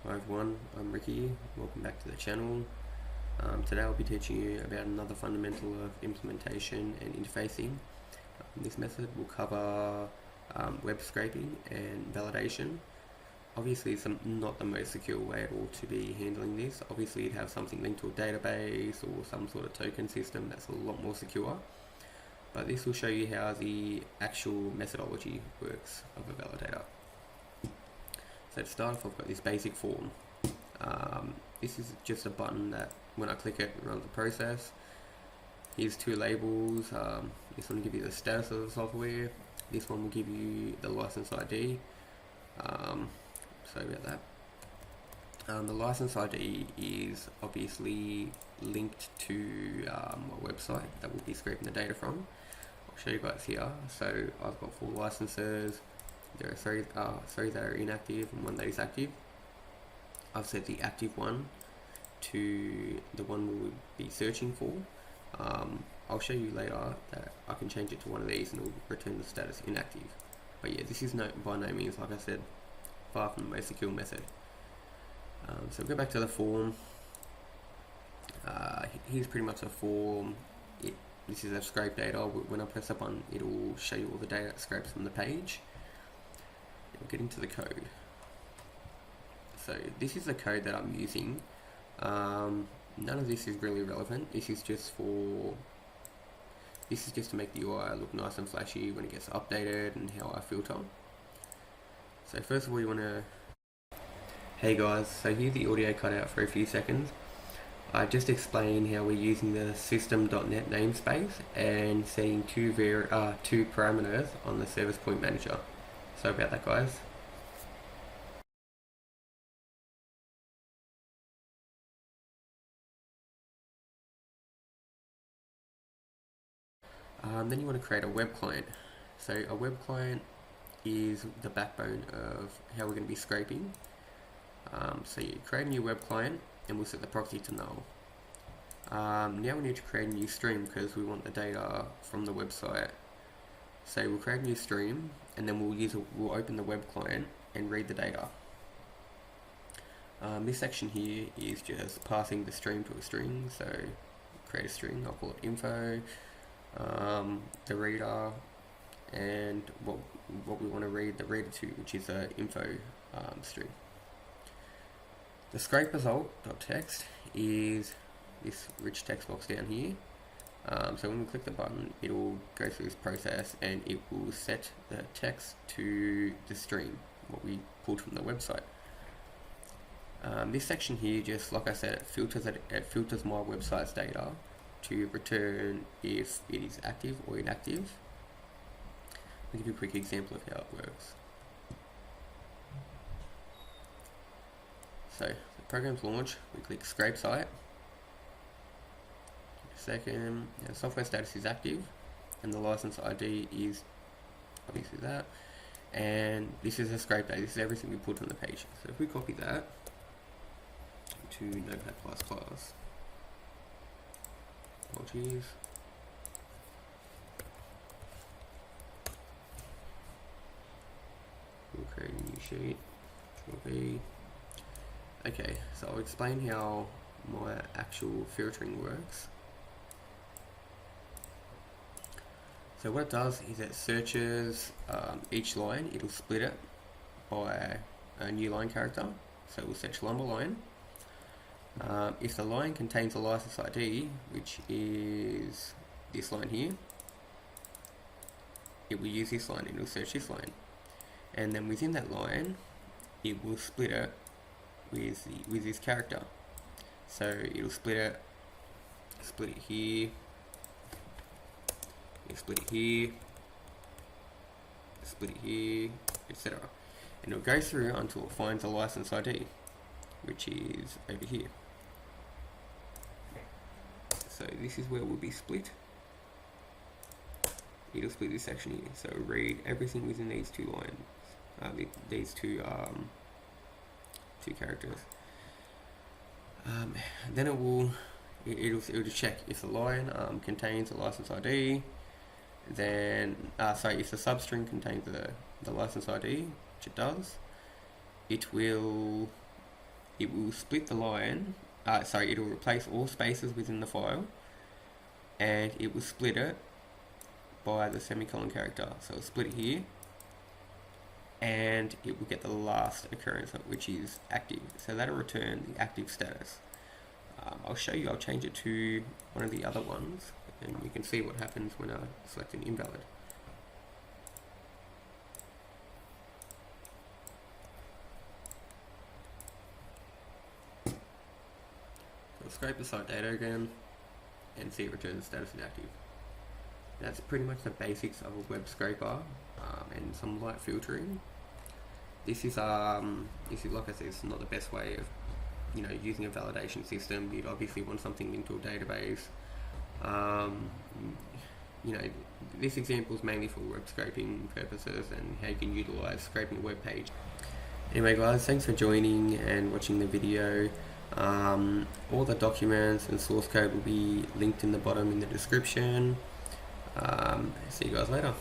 Hi everyone, I'm Ricky. Welcome back to the channel. Today I'll be teaching you about another fundamental of implementation and interfacing. This method will cover web scraping and validation. Obviously it's not the most secure way at all to be handling this. Obviously you'd have something linked to a database or some sort of token system that's a lot more secure. But this will show you how the actual methodology works of a validator. So to start off, I've got this basic form. This is just a button that when I click it runs the process. Here's two labels. This one will give you the status of the software. This one will give you the license ID. Sorry about that. The license ID is obviously linked to a website that we'll be scraping the data from. I'll show you guys here. So I've got 4 licenses. There are three that are inactive and 1 that is active. I've set the active one to the one we'll be searching for. I'll show you later that I can change it to one of these and it will return the status inactive. But yeah, this is by no means, like I said, far from the most secure method. So we'll go back to the form. Here's pretty much a form. This is a scrape data. When I press up on, it will show you all the data that scrapes from the page. We'll get into the code. So this is the code that I'm using. None of this is really relevant. This is just to make the UI look nice and flashy when it gets updated and how I filter. So first of all, you want to... Hey guys, so here the audio cut out for a few seconds. I just explained how we're using the system.net namespace and setting two parameters on the service point manager. Sorry about that, guys. Then you want to create a web client. So a web client is the backbone of how we're going to be scraping. So you create a new web client and we'll set the proxy to null. Now we need to create a new stream because we want the data from the website. So we'll create a new stream and then we'll open the web client and read the data. This section here is just passing the stream to a string. So create a string, I'll call it info, the reader, and what we want to read the reader to, which is a info string. The scrape result.text is this rich text box down here. So when we click the button, it will go through this process and it will set the text to the stream, what we pulled from the website. This section here, just like I said, it filters my website's data to return if it is active or inactive. I'll give you a quick example of how it works. So the program's launched, we click scrape site. Second, the software status is active and the license ID is obviously that, and this is a scrape data. This is everything we put on the page. So if we copy that to Notepad++, apologies, we'll create a new sheet, Control-V. Okay, so I'll explain how my actual filtering works. So what it does is it searches each line, it'll split it by a new line character. So it will search line by line. If the line contains a license ID, which is this line here, it will use this line and it will search this line. And then within that line, it will split it with this character. So it'll split it here, split it here, split it here, etc. And it'll go through until it finds a license ID, which is over here. So this is where we'll be split. It'll split this section here. So read everything within these two lines, these two characters. Then it'll just check if the line contains a license ID. Then if the substring contains the license ID, which it does, it will it will split the line, it will replace all spaces within the file, and it will split it by the semicolon character. So it'll split it here, and it will get the last occurrence, which is active. So that'll return the active status. I'll show you, I'll change it to one of the other ones, and you can see what happens when I select an invalid. I'll scrape the site data again and see it returns status inactive. That's pretty much the basics of a web scraper and some light filtering. This is like I said, it's not the best way of using a validation system. You'd obviously want something into a database. This example is mainly for web scraping purposes and how you can utilize scraping a web page. Anyway guys, thanks for joining and watching the video. All the documents and source code will be linked in the bottom in the description. See you guys later.